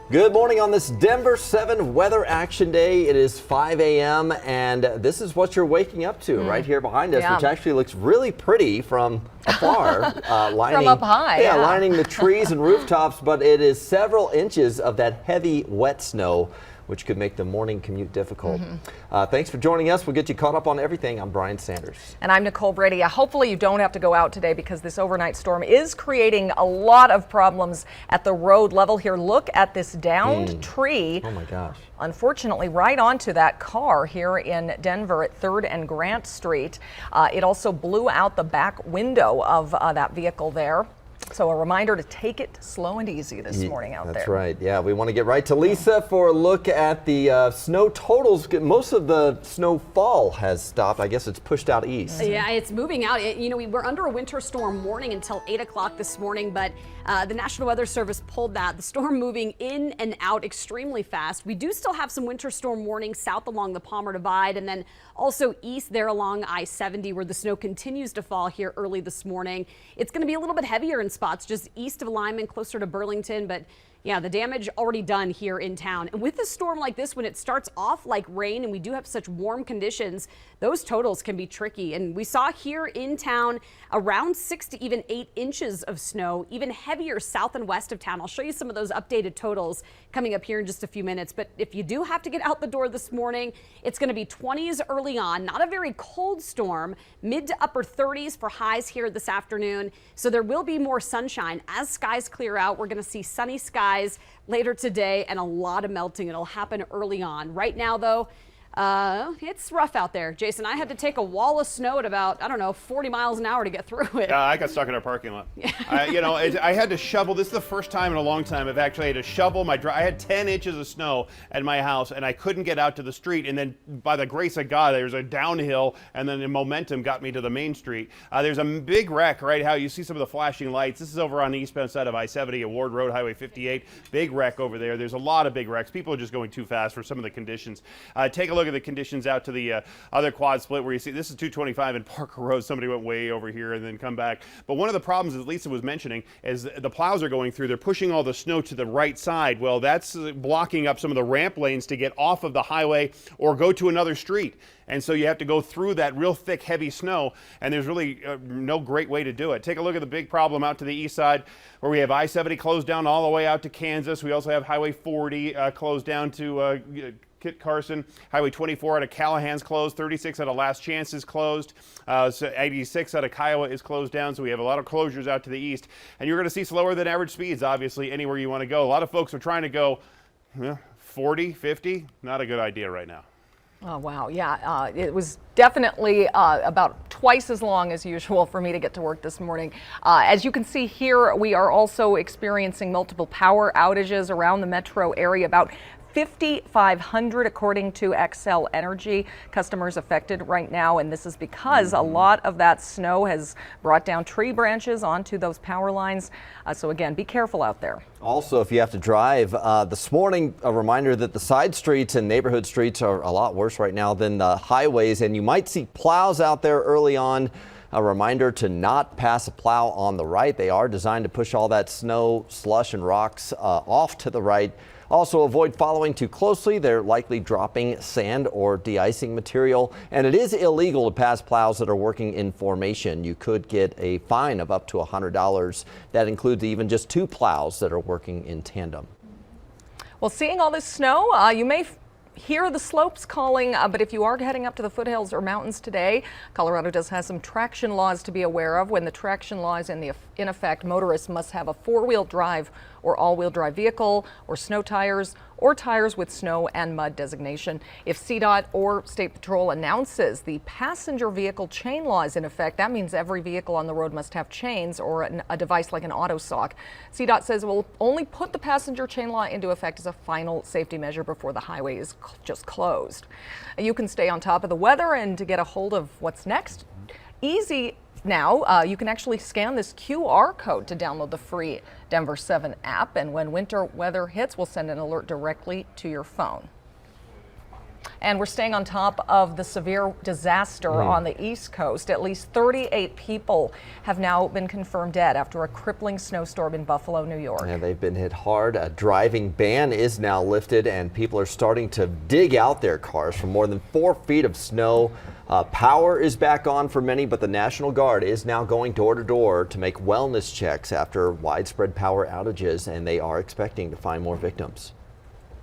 Good morning on this Denver 7 weather action day. It is 5 a.m. and this is what you're waking up to right here behind us, which actually looks really pretty from afar. Lining, from up high. Yeah, lining the trees and rooftops, but it is several inches of that heavy, wet snow, which could make the morning commute difficult. Thanks for joining us. We'll get you caught up on everything. I'm Brian Sanders. And I'm Nicole Brady. Hopefully you don't have to go out today because this overnight storm is creating a lot of problems at the road level here. Look at this downed tree. Oh my gosh. Unfortunately, right onto that car here in Denver at 3rd and Grant Street. It also blew out the back window of that vehicle there. So a reminder to take it slow and easy this morning out there. That's right. Yeah, we want to get right to Lisa for a look at the snow totals. Most of the snowfall has stopped. I guess it's pushed out east. Yeah, it's moving out. We were under a winter storm warning until 8 o'clock this morning, but the National Weather Service pulled that. The storm moving in and out extremely fast. We do still have some winter storm warnings south along the Palmer Divide and then also east there along I-70 where the snow continues to fall here early this morning. It's going to be a little bit heavier in spots just east of Lyman, closer to Burlington, but yeah, the damage already done here in town. And with a storm like this, when it starts off like rain and we do have such warm conditions, those totals can be tricky. And we saw here in town around 6 to even 8 inches of snow, even heavier south and west of town. I'll show you some of those updated totals coming up here in just a few minutes. But if you do have to get out the door this morning, it's going to be 20s early on, not a very cold storm, mid to upper 30s for highs here this afternoon. So there will be more sunshine as skies clear out. We're going to see sunny skies later today and a lot of melting. It'll happen early on. Right now, though, it's rough out there. Jason, I had to take a wall of snow at about, 40 miles an hour to get through it. I got stuck in our parking lot. I had to shovel. This is the first time in a long time I've actually had to shovel my I had 10 inches of snow at my house, and I couldn't get out to the street. And then, by the grace of God, there's a downhill, and then the momentum got me to the main street. There's a big wreck, right? How you see some of the flashing lights. This is over on the eastbound side of I-70 at Ward Road, Highway 58. Big wreck over there. There's a lot of big wrecks. People are just going too fast for some of the conditions. Take a look at the conditions out to the other quad split where you see this is 225 and Parker Road. Somebody went way over here and then come back. But one of the problems, as Lisa was mentioning, is the plows are going through. They're pushing all the snow to the right side. Well, that's blocking up some of the ramp lanes to get off of the highway or go to another street. And so you have to go through that real thick, heavy snow, and there's really no great way to do it. Take a look at the big problem out to the east side where we have I-70 closed down all the way out to Kansas. We also have Highway 40 closed down to Kit Carson. Highway 24 out of Callahan's closed. 36 out of Last Chance is closed. So 86 out of Kiowa is closed down. So we have a lot of closures out to the east. And you're going to see slower than average speeds, obviously, anywhere you want to go. A lot of folks are trying to go 40, 50. Not a good idea right now. Oh, wow. Yeah, it was definitely about twice as long as usual for me to get to work this morning. As you can see here, we are also experiencing multiple power outages around the metro area. About 5,500 according to Xcel Energy customers affected right now, and this is because a lot of that snow has brought down tree branches onto those power lines. So again, be careful out there. Also, if you have to drive this morning, a reminder that the side streets and neighborhood streets are a lot worse right now than the highways, and you might see plows out there early on. A reminder to not pass a plow on the right. They are designed to push all that snow, slush, and rocks off to the right. Also, avoid following too closely. They're likely dropping sand or de-icing material, and it is illegal to pass plows that are working in formation. You could get a fine of up to $100. That includes even just 2 plows that are working in tandem. Well, seeing all this snow, you may hear the slopes calling, but if you are heading up to the foothills or mountains today, Colorado does have some traction laws to be aware of. When the traction law is in effect, motorists must have a 4-wheel drive or all-wheel drive vehicle or snow tires or tires with snow and mud designation. If CDOT or State Patrol announces the passenger vehicle chain law is in effect, that means every vehicle on the road must have chains or a device like an auto sock. CDOT says it will only put the passenger chain law into effect as a final safety measure before the highway is just closed. You can stay on top of the weather and to get a hold of what's next. Easy now. You can actually scan this QR code to download the free Denver7 app, and when winter weather hits, we'll send an alert directly to your phone. And we're staying on top of the severe disaster on the East Coast. At least 38 people have now been confirmed dead after a crippling snowstorm in Buffalo, New York. Yeah, they've been hit hard. A driving ban is now lifted, and people are starting to dig out their cars from more than 4 feet of snow. Power is back on for many, but the National Guard is now going door to door to make wellness checks after widespread power outages, and they are expecting to find more victims.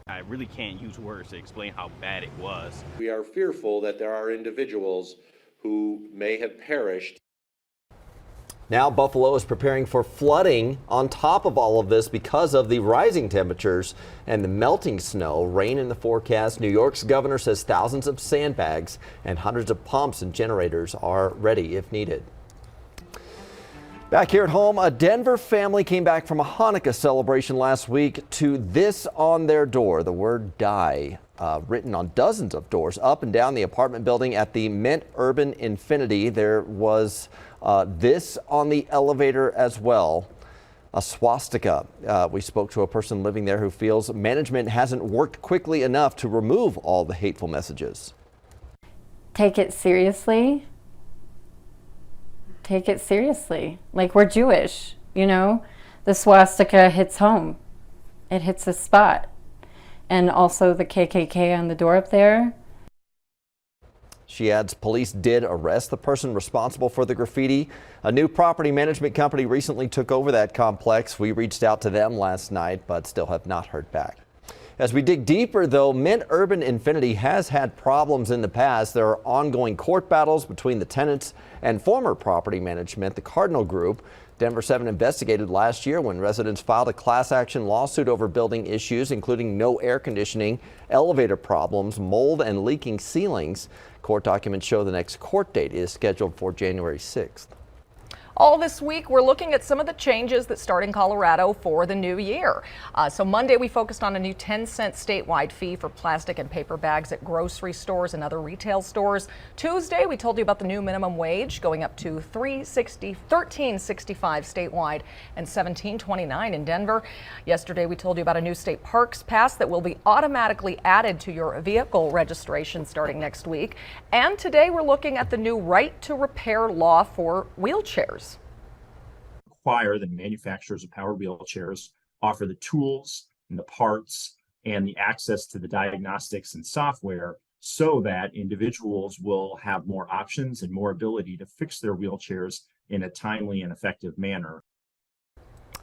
I really can't use words to explain how bad it was. We are fearful that there are individuals who may have perished. Now Buffalo is preparing for flooding on top of all of this because of the rising temperatures and the melting snow. Rain in the forecast. New York's governor says thousands of sandbags and hundreds of pumps and generators are ready if needed. Back here at home, a Denver family came back from a Hanukkah celebration last week to this on their door, the word die, written on dozens of doors up and down the apartment building at the Mint Urban Infinity. There was this on the elevator as well, a swastika. We spoke to a person living there who feels management hasn't worked quickly enough to remove all the hateful messages. Take it seriously. Take it seriously. Like, we're Jewish, you know? The swastika hits home. It hits a spot. And also the KKK on the door up there. She adds police did arrest the person responsible for the graffiti. A new property management company recently took over that complex. We reached out to them last night, but still have not heard back. As we dig deeper, though, Mint Urban Infinity has had problems in the past. There are ongoing court battles between the tenants and former property management, the Cardinal Group. Denver7 investigated last year when residents filed a class action lawsuit over building issues, including no air conditioning, elevator problems, mold, and leaking ceilings. Court documents show the next court date is scheduled for January 6th. All this week, we're looking at some of the changes that start in Colorado for the new year. So Monday, we focused on a new 10-cent statewide fee for plastic and paper bags at grocery stores and other retail stores. Tuesday, we told you about the new minimum wage going up to $13.65 statewide and $17.29 in Denver. Yesterday, we told you about a new state parks pass that will be automatically added to your vehicle registration starting next week. And today, we're looking at the new right to repair law for wheelchairs. Require that manufacturers of powered wheelchairs offer the tools and the parts and the access to the diagnostics and software so that individuals will have more options and more ability to fix their wheelchairs in a timely and effective manner.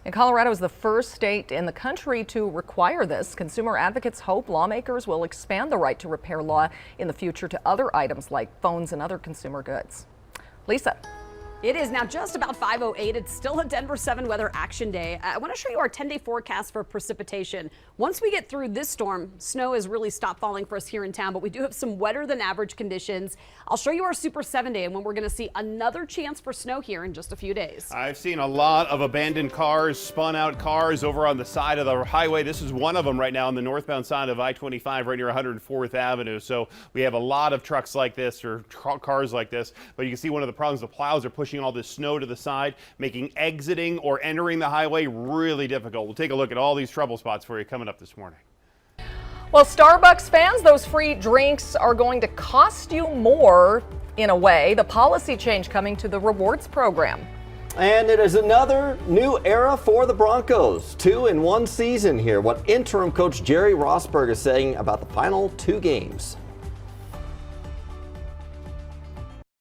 And Colorado is the first state in the country to require this. Consumer advocates hope lawmakers will expand the right to repair law in the future to other items like phones and other consumer goods. Lisa. It is now just about 5:08. It's still a Denver 7 Weather Action Day. I want to show you our 10-day forecast for precipitation. Once we get through this storm, snow has really stopped falling for us here in town, but we do have some wetter than average conditions. I'll show you our Super 7-day and when we're going to see another chance for snow here in just a few days. I've seen a lot of abandoned cars, spun out cars over on the side of the highway. This is one of them right now on the northbound side of I-25 right near 104th Avenue. So we have a lot of trucks like this or cars like this, but you can see one of the problems, the plows are pushing all this snow to the side, making exiting or entering the highway really difficult. We'll take a look at all these trouble spots for you coming up this morning. Well, Starbucks fans, those free drinks are going to cost you more in a way. The policy change coming to the rewards program. And it is another new era for the Broncos. 2 in 1 season here. What interim coach Jerry Rossberg is saying about the final 2 games.